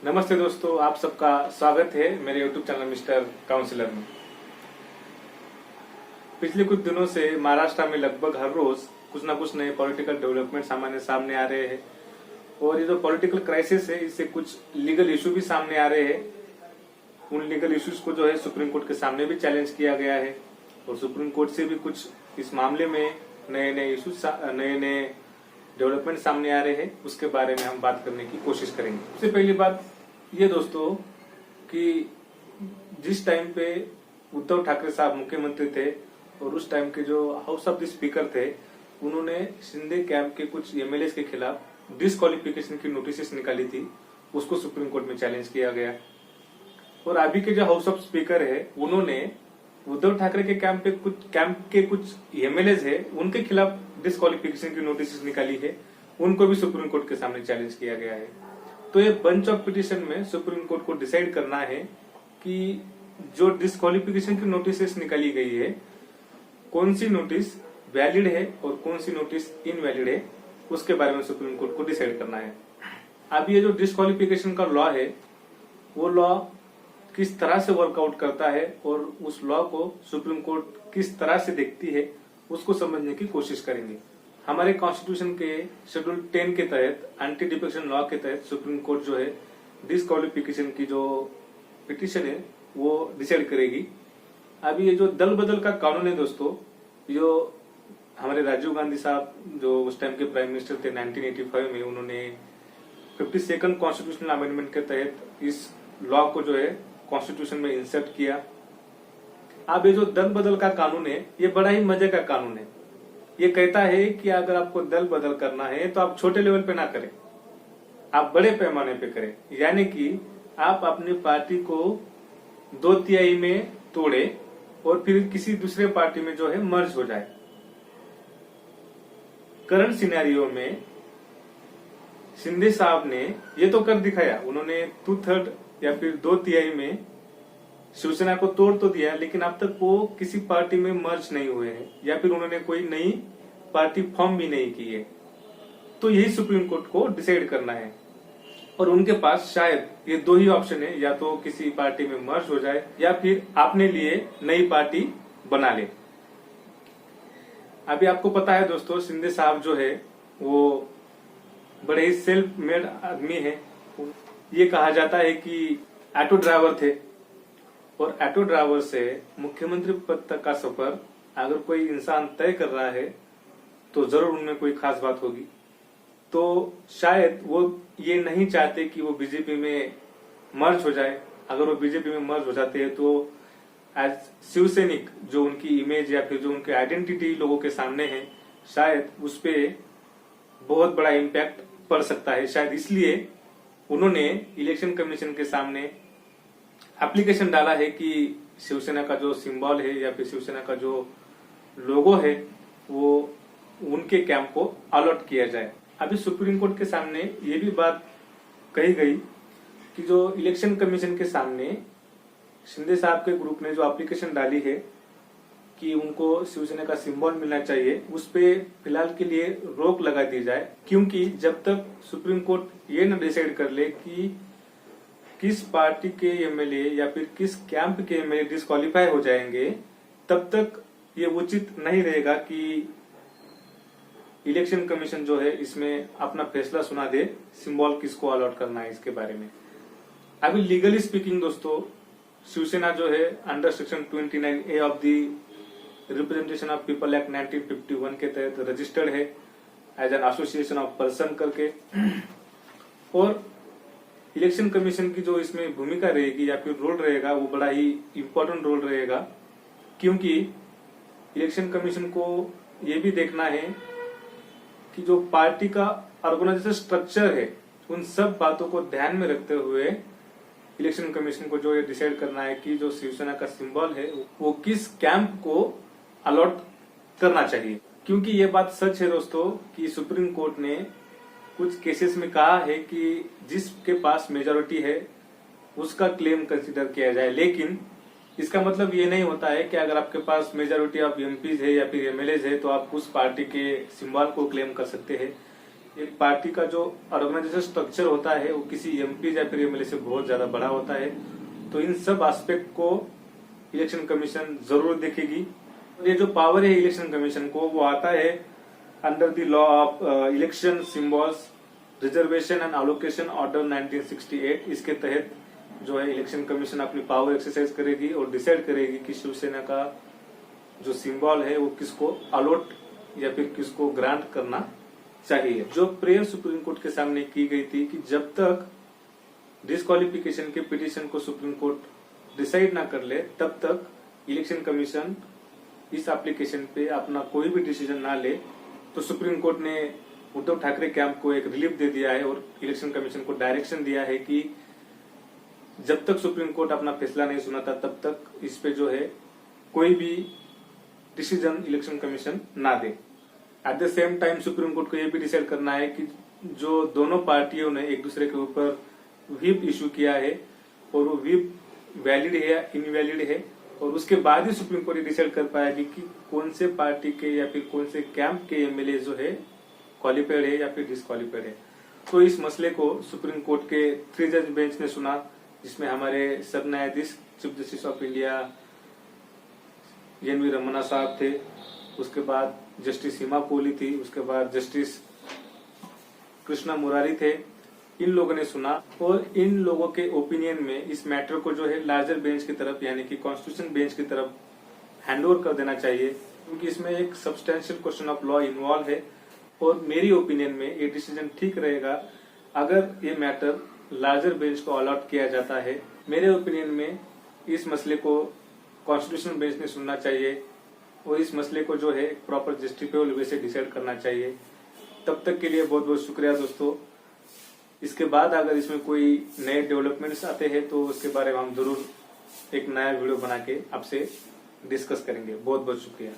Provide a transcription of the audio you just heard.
नमस्ते दोस्तों, आप सबका स्वागत है मेरे YouTube चैनल मिस्टर काउंसिलर में। पिछले कुछ दिनों से महाराष्ट्र में लगभग हर रोज कुछ ना कुछ नए पॉलिटिकल डेवलपमेंट सामने आ रहे हैं और ये जो पॉलिटिकल क्राइसिस है इससे कुछ लीगल इशू भी सामने आ रहे हैं। उन लीगल इश्यूज को जो है सुप्रीम कोर्ट के सामने भी चैलेंज किया गया है और सुप्रीम कोर्ट से भी कुछ इस मामले में नए इश्यूज नए डेवलपमेंट सामने आ रहे हैं, उसके बारे में हम बात करने की कोशिश करेंगे। सबसे पहली बात ये दोस्तों कि जिस टाइम पे उद्धव ठाकरे साहब मुख्यमंत्री थे और उस टाइम के जो हाउस ऑफ द स्पीकर थे, उन्होंने शिंदे कैंप के कुछ एमएलए के खिलाफ डिस्क्वालिफिकेशन की नोटिस निकाली थी, उसको सुप्रीम कोर्ट में चैलेंज किया गया। और अभी के जो हाउस ऑफ स्पीकर है, उन्होंने उद्धव ठाकरे के कैंप के कुछ एमएलए है, उनके खिलाफ डिस्क्वालिफिकेशन की नोटिस निकाली है, उनको भी सुप्रीम कोर्ट के सामने चैलेंज किया गया है। तो ये बंच ऑफ पिटिशन में सुप्रीम कोर्ट को डिसाइड करना है कि जो डिस्क्वालिफिकेशन की नोटिस निकाली गई है, कौन सी नोटिस वैलिड है और कौन सी नोटिस इनवैलिड है, उसके बारे में सुप्रीम कोर्ट को डिसाइड करना है। अब ये जो डिस्क्वालिफिकेशन का लॉ है, वो लॉ किस तरह से वर्कआउट करता है और उस लॉ को सुप्रीम कोर्ट किस तरह से देखती है, उसको समझने की कोशिश करेंगे। हमारे कॉन्स्टिट्यूशन के शेड्यूल 10 के तहत एंटी डिफेक्शन लॉ के तहत सुप्रीम कोर्ट जो है डिस्क्वालिफिकेशन की जो पिटीशन है वो डिसाइड करेगी। अभी ये जो दल बदल का कानून है दोस्तों, जो हमारे राजीव गांधी साहब जो उस टाइम के प्राइम मिनिस्टर थे 1985 में, उन्होंने 52nd कॉन्स्टिट्यूशनल अमेंडमेंट के तहत इस लॉ को जो है कॉन्स्टिट्यूशन में इंसर्ट किया। अब ये जो दल बदल का कानून है, ये बड़ा ही मजे का कानून है। ये कहता है कि अगर आपको दल बदल करना है तो आप छोटे लेवल पे ना करें, आप बड़े पैमाने पे करें। यानी कि आप अपनी पार्टी को 2/3 में तोड़े और फिर किसी दूसरे पार्टी में जो है मर्ज हो जाए। करंट सिनेरियो में शिंदे साहब ने ये तो कर दिखाया, उन्होंने 2/3 या फिर 2/3 में शिवसेना को तोड़ तो दिया, लेकिन अब तक वो किसी पार्टी में मर्ज नहीं हुए हैं या फिर उन्होंने कोई नई पार्टी फॉर्म भी नहीं की है। तो यही सुप्रीम कोर्ट को डिसाइड करना है और उनके पास शायद ये दो ही ऑप्शन है, या तो किसी पार्टी में मर्ज हो जाए या फिर अपने लिए नई पार्टी बना ले। अभी आपको पता है दोस्तों, शिंदे साहब जो है वो बड़े ही सेल्फ मेड आदमी है। ये कहा जाता है कि ऑटो ड्राइवर थे और ऑटो ड्राइवर से मुख्यमंत्री पद तक का सफर अगर कोई इंसान तय कर रहा है तो जरूर उनमें कोई खास बात होगी। तो शायद वो ये नहीं चाहते कि वो बीजेपी में मर्ज हो जाए। अगर वो बीजेपी में मर्ज हो जाते हैं तो एज शिवसैनिक जो उनकी इमेज या फिर जो उनकी आइडेंटिटी लोगों के सामने है, शायद उस पर बहुत बड़ा इम्पैक्ट पड़ सकता है। शायद इसलिए उन्होंने इलेक्शन कमीशन के सामने एप्लीकेशन डाला है कि शिवसेना का जो सिंबल है या फिर शिवसेना का जो लोगो है वो उनके कैंप को अलॉट किया जाए। अभी सुप्रीम कोर्ट के सामने ये भी बात कही गई कि जो इलेक्शन कमीशन के सामने शिंदे साहब के ग्रुप ने जो एप्लीकेशन डाली है कि उनको शिवसेना का सिंबल मिलना चाहिए, उस पे फिलहाल के लिए रोक लगा दी जाए, क्योंकि जब तक सुप्रीम कोर्ट ये न डिसाइड कर ले कि किस पार्टी के एमएलए या फिर किस कैंप के एमएलए डिस्क्वालीफाई हो जाएंगे, तब तक ये उचित नहीं रहेगा कि इलेक्शन कमीशन जो है इसमें अपना फैसला सुना दे सिंबल किसको अलॉट करना है इसके बारे में। अभी लीगली स्पीकिंग दोस्तों, शिवसेना जो है under section 29A of the representation of people act 1951 के तहत रजिस्टर्ड है as an association of person करके। और इलेक्शन कमीशन की जो इसमें भूमिका रहेगी या फिर रोल रहेगा, वो बड़ा ही इम्पोर्टेंट रोल रहेगा, क्योंकि इलेक्शन कमीशन को ये भी देखना है कि जो पार्टी का ऑर्गेनाइजेशन स्ट्रक्चर है, उन सब बातों को ध्यान में रखते हुए इलेक्शन कमीशन को जो ये डिसाइड करना है कि जो शिवसेना का सिंबल है वो किस कैंप को अलॉट करना चाहिए। क्योंकि ये बात सच है दोस्तों कि सुप्रीम कोर्ट ने कुछ केसेस में कहा है कि जिसके पास मेजॉरिटी है उसका क्लेम कंसीडर किया जाए, लेकिन इसका मतलब ये नहीं होता है कि अगर आपके पास मेजॉरिटी ऑफ एमपीज है या फिर एमएलए है तो आप उस पार्टी के सिंबल को क्लेम कर सकते हैं। एक पार्टी का जो ऑर्गेनाइजेशन स्ट्रक्चर होता है वो किसी एमपी या फिर एमएलए से बहुत ज्यादा बड़ा होता है। तो इन सब एस्पेक्ट को इलेक्शन कमीशन जरूर देखेगी। ये जो पावर है इलेक्शन कमीशन को, वो आता है under the law of election symbols reservation and allocation order 1968। इसके तहत जो है इलेक्शन कमीशन अपनी पावर एक्सरसाइज करेगी और डिसाइड करेगी कि शिवसेना का जो सिंबल है वो किसको अलॉट या फिर किसको ग्रांट करना चाहिए। जो प्रेयर सुप्रीम कोर्ट के सामने की गई थी कि जब तक डिस्क्वालिफिकेशन के पिटीशन को सुप्रीम कोर्ट डिसाइड ना कर ले तब तक इलेक्शन कमीशन इस एप्लीकेशन पे अपना कोई भी डिसीजन ना ले। तो सुप्रीम कोर्ट ने उद्धव ठाकरे कैंप को एक रिलीफ दे दिया है और इलेक्शन कमीशन को डायरेक्शन दिया है कि जब तक सुप्रीम कोर्ट अपना फैसला नहीं सुनाता तब तक इस पे जो है कोई भी डिसीजन इलेक्शन कमीशन ना दे। At the same time supreme court को यह भी डिसाइड करना है कि जो दोनों पार्टियों ने एक दूसरे के ऊपर व्हिप इशू किया है और वो व्हिप वैलिड है या इनवैलिड है, और उसके बाद ही सुप्रीम कोर्ट डिसाइड कर पाएगी कि कौन से पार्टी के या फिर कौन से कैंप के एमएलए जो है क्वालिफाइड है या फिर डिसक्वालिफाइड है। तो इस मसले को सुप्रीम कोर्ट के 3 जज बेंच ने सुना, जिसमें हमारे सब न्यायाधीश chief justice of India N V Ramana साहब थे, उसके बाद जस्टिस हिमा कोहली थी, उसके बाद जस्टिस कृष्णा मुरारी थे। इन लोगों ने सुना और इन लोगों के ओपिनियन में इस मैटर को जो है लार्जर बेंच की तरफ यानी कि कॉन्स्टिट्यूशन बेंच की तरफ हैंडओवर कर देना चाहिए, क्योंकि इसमें एक substantial question of law involve है। और मेरी ओपिनियन में ये डिसीजन ठीक रहेगा अगर ये मैटर लार्जर बेंच को अलॉट किया जाता है। मेरे ओपिनियन में इस मसले को कॉन्स्टिट्यूशन बेंच ने सुनना चाहिए और इस मसले को जो है प्रॉपर जस्टिफाइबल वे से डिसाइड करना चाहिए। तब तक के लिए बहुत बहुत शुक्रिया दोस्तों। इसके बाद अगर इसमें कोई नए डेवलपमेंट्स आते हैं तो उसके बारे में हम जरूर एक नया वीडियो बना के आपसे डिस्कस करेंगे। बहुत बहुत शुक्रिया।